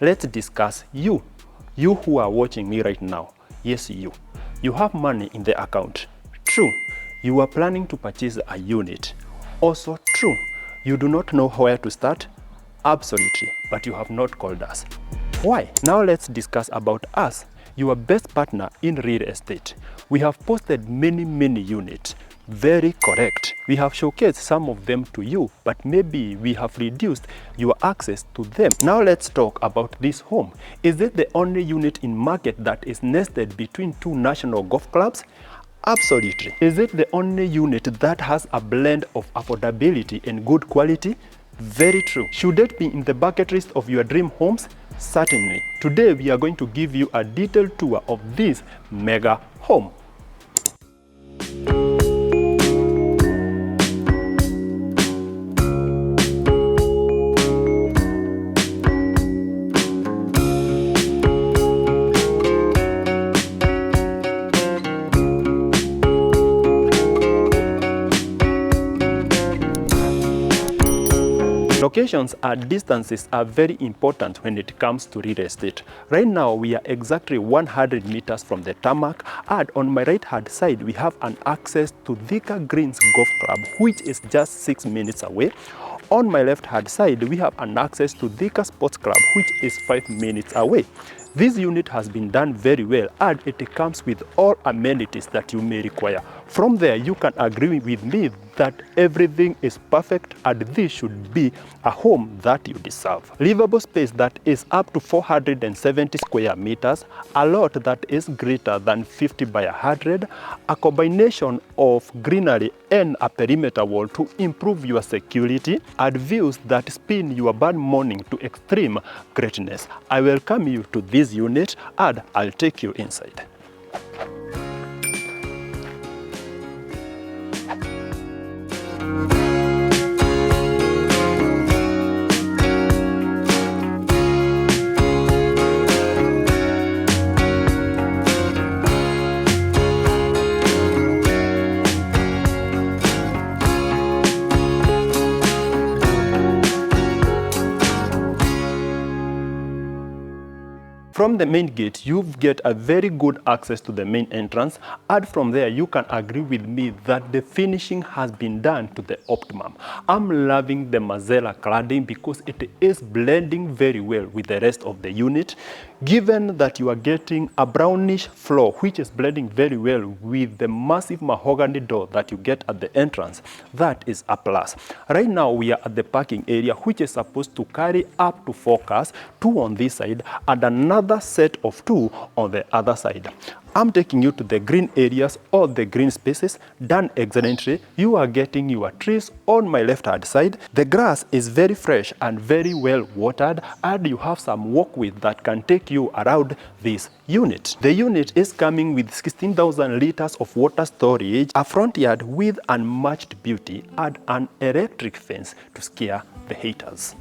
let's discuss you who are watching me right now. Yes, you have money in the account. True, you are planning to purchase a unit. Also true, you do not know where to start. Absolutely, but you have not called us. Why? Now let's discuss about us, your best partner in real estate. We have posted many units. Very correct. We have showcased some of them to you, but maybe we have reduced your access to them. Now let's talk about this home. Is it the only unit in market that is nested between two national golf clubs? Absolutely. Is it the only unit that has a blend of affordability and good quality? Very true. Should it be in the bucket list of your dream homes? Certainly. Today we are going to give you a detailed tour of this mega home. Locations and distances are very important when it comes to real estate. Right now, we are exactly 100 meters from the tarmac, and on my right hand side, we have an access to Thika Greens Golf Club, which is just 6 minutes away. On my left hand side, we have an access to Thika Sports Club, which is 5 minutes away. This unit has been done very well, and it comes with all amenities that you may require. From there, you can agree with me that everything is perfect and this should be a home that you deserve. Livable space that is up to 470 square meters, a lot that is greater than 50 by 100, a combination of greenery and a perimeter wall to improve your security, and views that spin your bad morning to extreme greatness. I welcome you to this unit and I'll take you inside. From the main gate, you get a very good access to the main entrance, and from there you can agree with me that the finishing has been done to the optimum. I'm loving the Mazella cladding because it is blending very well with the rest of the unit, given that you are getting a brownish floor which is blending very well with the massive mahogany door that you get at the entrance. That is a plus. Right now we are at the parking area, which is supposed to carry up to 4 cars, 2 on this side and another set of 2 on the other side. I'm taking you to the green areas or the green spaces, done excellently. You are getting your trees on my left hand side. The grass is very fresh and very well watered, and you have some walkway that can take you around this unit. The unit is coming with 16,000 liters of water storage, a front yard with unmatched beauty, and an electric fence to scare the haters.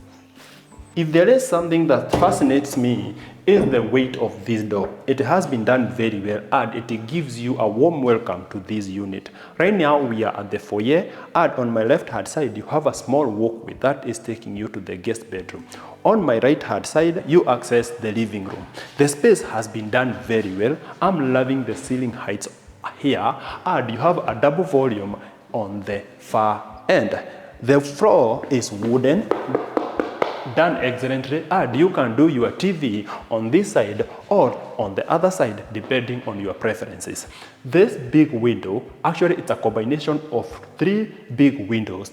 If there is something that fascinates me, is the weight of this door. It has been done very well, and it gives you a warm welcome to this unit. Right now we are at the foyer, and on my left hand side you have a small walkway that is taking you to the guest bedroom. On my right hand side you access the living room. The space has been done very well. I'm loving the ceiling heights here, and you have a double volume on the far end. The floor is wooden, done excellently, and you can do your TV on this side or on the other side depending on your preferences. This big window, actually it's a combination of 3 big windows,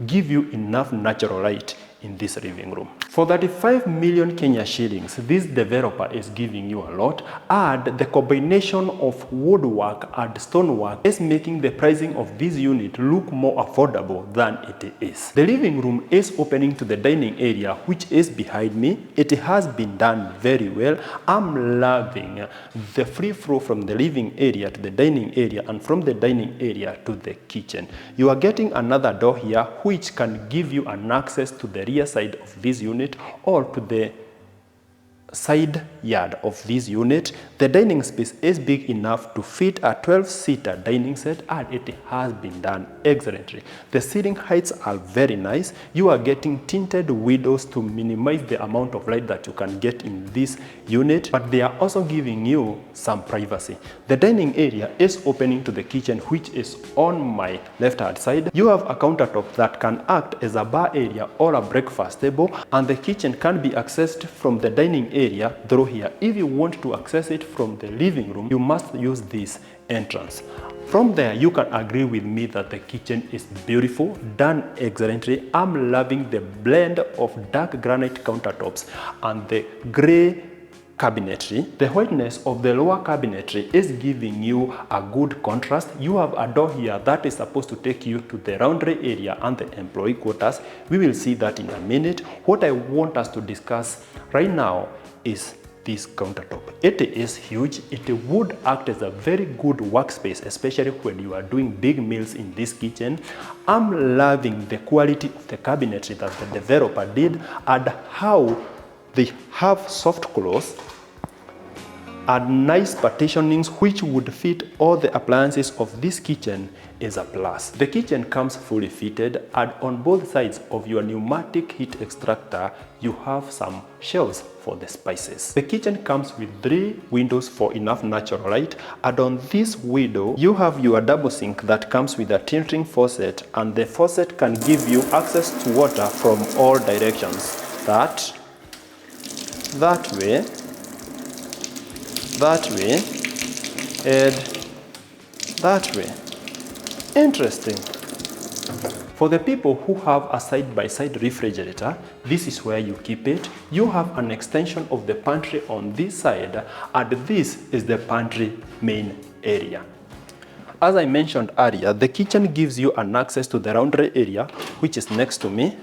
give you enough natural light in this living room. For 35 million Kenya shillings, this developer is giving you a lot, and the combination of woodwork and stonework is making the pricing of this unit look more affordable than it is. The living room is opening to the dining area, which is behind me. It has been done very well. I'm loving the free flow from the living area to the dining area and from the dining area to the kitchen. You are getting another door here which can give you an access to the rear side of this unit or to the side yard of this unit. The dining space is big enough to fit a 12-seater dining set, and it has been done excellently. The ceiling heights are very nice. You are getting tinted windows to minimize the amount of light that you can get in this unit, but they are also giving you some privacy. The dining area is opening to the kitchen, which is on my left hand side. You have a countertop that can act as a bar area or a breakfast table, and the kitchen can be accessed from the dining area through here. If you want to access it from the living room, you must use this entrance. From there, you can agree with me that the kitchen is beautiful, done excellently. I'm loving the blend of dark granite countertops and the gray cabinetry. The whiteness of the lower cabinetry is giving you a good contrast. You have a door here that is supposed to take you to the laundry area and the employee quarters. We will see that in a minute. What I want us to discuss right now is this countertop. It is huge. It would act as a very good workspace, especially when you are doing big meals in this kitchen. I'm loving the quality of the cabinetry that the developer did and how they have soft close and nice partitionings which would fit all the appliances of this kitchen is a plus. The kitchen comes fully fitted, and on both sides of your pneumatic heat extractor you have some shelves for the spices. The kitchen comes with 3 windows for enough natural light, and on this window you have your double sink that comes with a tilting faucet, and the faucet can give you access to water from all directions. That way, and that way. Interesting. For the people who have a side-by-side refrigerator, this is where you keep it. You have an extension of the pantry on this side, and this is the pantry main area. As I mentioned earlier, the kitchen gives you an access to the laundry area, which is next to me.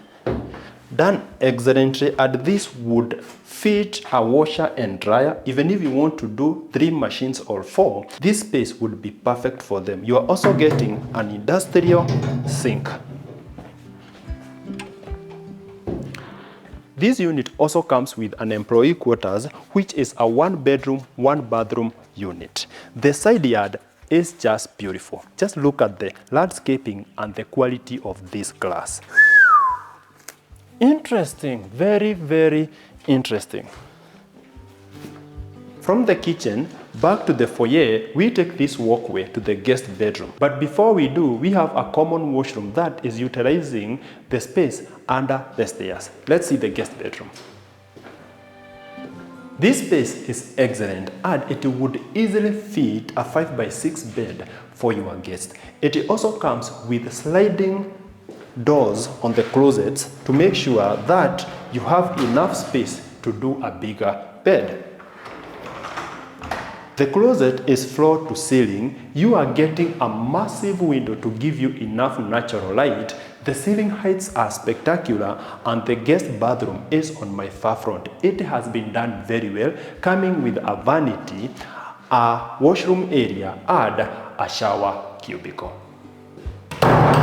Done excellently, and this would fit a washer and dryer. Even if you want to do 3 machines or 4, this space would be perfect for them. You are also getting an industrial sink. This unit also comes with an employee quarters, which is a 1-bedroom, 1-bathroom unit. The side yard is just beautiful. Just look at the landscaping and the quality of this glass. Interesting, very, very interesting. From the kitchen back to the foyer, we take this walkway to the guest bedroom. But before we do, we have a common washroom that is utilizing the space under the stairs. Let's see the guest bedroom. This space is excellent, and it would easily fit a 5x6 bed for your guests. It also comes with sliding doors on the closets to make sure that you have enough space to do a bigger bed. The closet is floor to ceiling. You are getting a massive window to give you enough natural light. The ceiling heights are spectacular, and the guest bathroom is on my far front. It has been done very well, coming with a vanity, a washroom area, and a shower cubicle.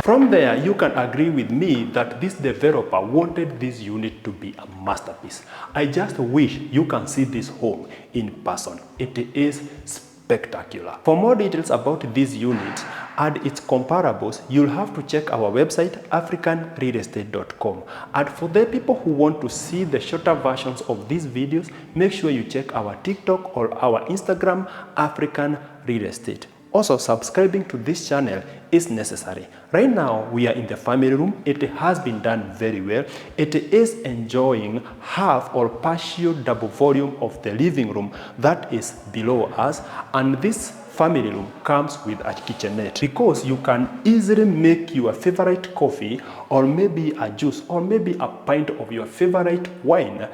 From there, you can agree with me that this developer wanted this unit to be a masterpiece. I just wish you can see this home in person. It is spectacular. For more details about this unit and its comparables, you'll have to check our website, africanrealestate.com. And for the people who want to see the shorter versions of these videos, make sure you check our TikTok or our Instagram, African Real Estate. Also, subscribing to this channel is necessary. Right now, we are in the family room. It has been done very well. It is enjoying half or partial double volume of the living room that is below us. And this family room comes with a kitchenette, because you can easily make your favorite coffee, or maybe a juice, or maybe a pint of your favorite wine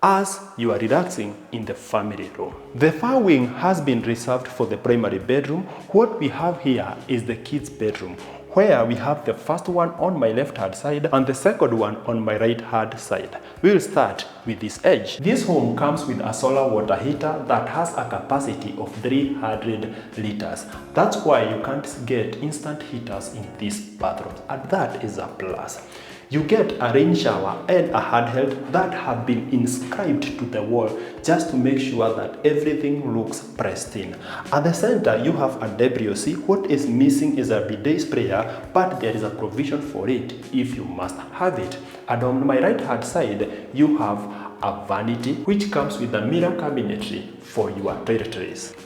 as you are relaxing in the family room. The far wing has been reserved for the primary bedroom. What we have here is the kids' bedroom, where we have the first one on my left hand side and the second one on my right hand side. We will start with this edge. This home comes with a solar water heater that has a capacity of 300 liters. That's why you can't get instant heaters in these bathrooms, and that is a plus. You get a rain shower and a handheld that have been inscribed to the wall just to make sure that everything looks pristine. At the center, you have a WC. What is missing is a bidet sprayer, but there is a provision for it if you must have it. And on my right hand side, you have a vanity which comes with a mirror cabinetry for your toiletries.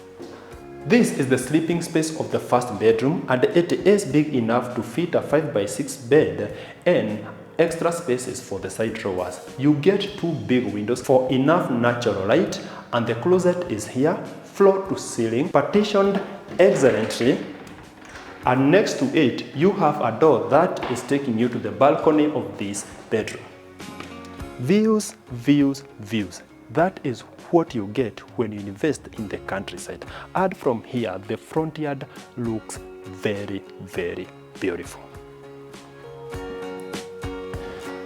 This is the sleeping space of the first bedroom, and it is big enough to fit a 5x6 bed and extra spaces for the side drawers. You get two big windows for enough natural light, and the closet is here, floor to ceiling, partitioned excellently. And next to it, you have a door that is taking you to the balcony of this bedroom. Views, views, views. That is what you get when you invest in the countryside. And from here, the front yard looks very, very beautiful.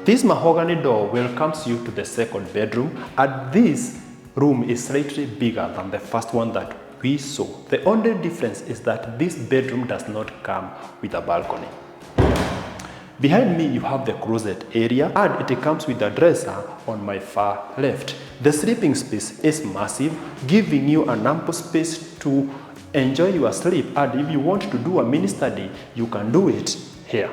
This mahogany door welcomes you to the second bedroom, and this room is slightly bigger than the first one that we saw. The only difference is that this bedroom does not come with a balcony. Behind me, you have the closet area, and it comes with a dresser on my far left. The sleeping space is massive, giving you an ample space to enjoy your sleep, and if you want to do a mini study, you can do it here.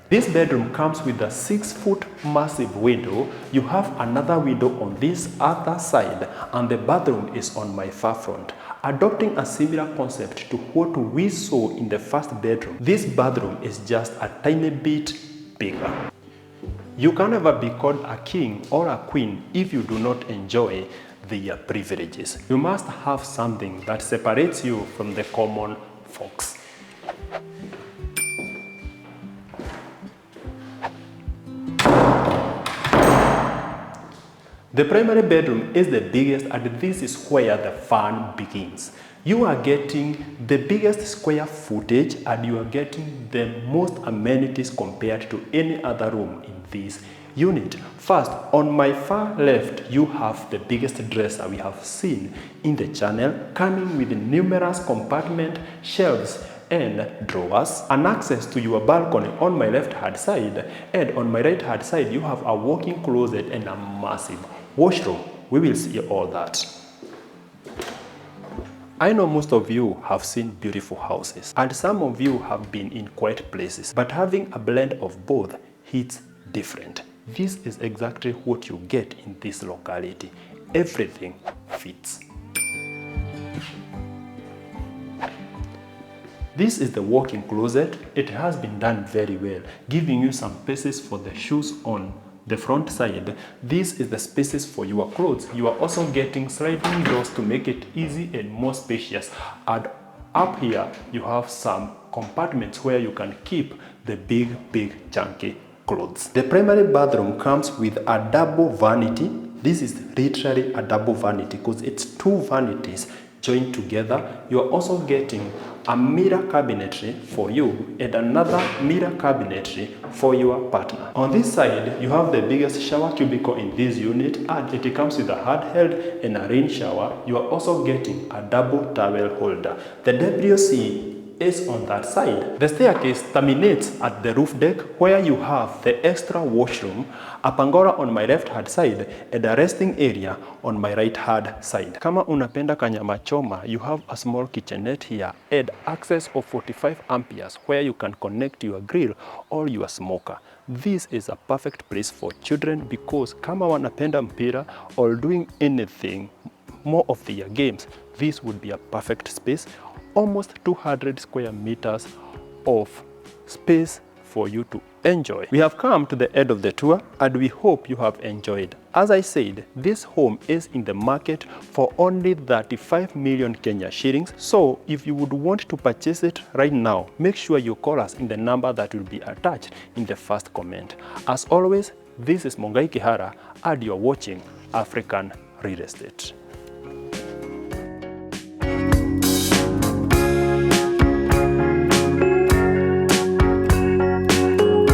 This bedroom comes with a 6-foot massive window. You have another window on this other side, and the bathroom is on my far front. Adopting a similar concept to what we saw in the first bedroom, this bathroom is just a tiny bit bigger. You can never be called a king or a queen if you do not enjoy their privileges. You must have something that separates you from the common folks. The primary bedroom is the biggest, and this is where the fun begins. You are getting the biggest square footage, and you are getting the most amenities compared to any other room in this unit. First, on my far left, you have the biggest dresser we have seen in the channel, coming with numerous compartments, shelves, and drawers, and access to your balcony on my left hand side. And on my right hand side, you have a walk-in closet and a massive washroom. We will see all that. I know most of you have seen beautiful houses, and some of you have been in quiet places, but having a blend of both hits different. This is exactly what you get in this locality. Everything fits. This is the walk-in closet. It has been done very well, giving you some places for the shoes on the front side. This is the spaces for your clothes. You are also getting sliding doors to make it easy and more spacious. And up here, you have some compartments where you can keep the big chunky clothes. The primary bathroom comes with a double vanity. This is literally a double vanity because it's two vanities joined together. You are also getting a mirror cabinetry for you and another mirror cabinetry for your partner. On this side, you have the biggest shower cubicle in this unit, and it comes with a handheld and a rain shower. You are also getting a double towel holder. The WC is on that side. The staircase terminates at the roof deck, where you have the extra washroom, a pangora on my left hand side, and a resting area on my right hand side. Kama unapenda kanyama choma, you have a small kitchenette here and access of 45 amperes where you can connect your grill or your smoker. This is a perfect place for children because kama wanapenda mpira or doing anything more of their games, this would be a perfect space. Almost 200 square meters of space for you to enjoy. We have come to the end of the tour, and we hope you have enjoyed. As I said, this home is in the market for only 35 million Kenya shillings. So if you would want to purchase it right now, make sure you call us in the number that will be attached in the first comment. As always, this is Mongai Kihara, and you're watching African Real Estate.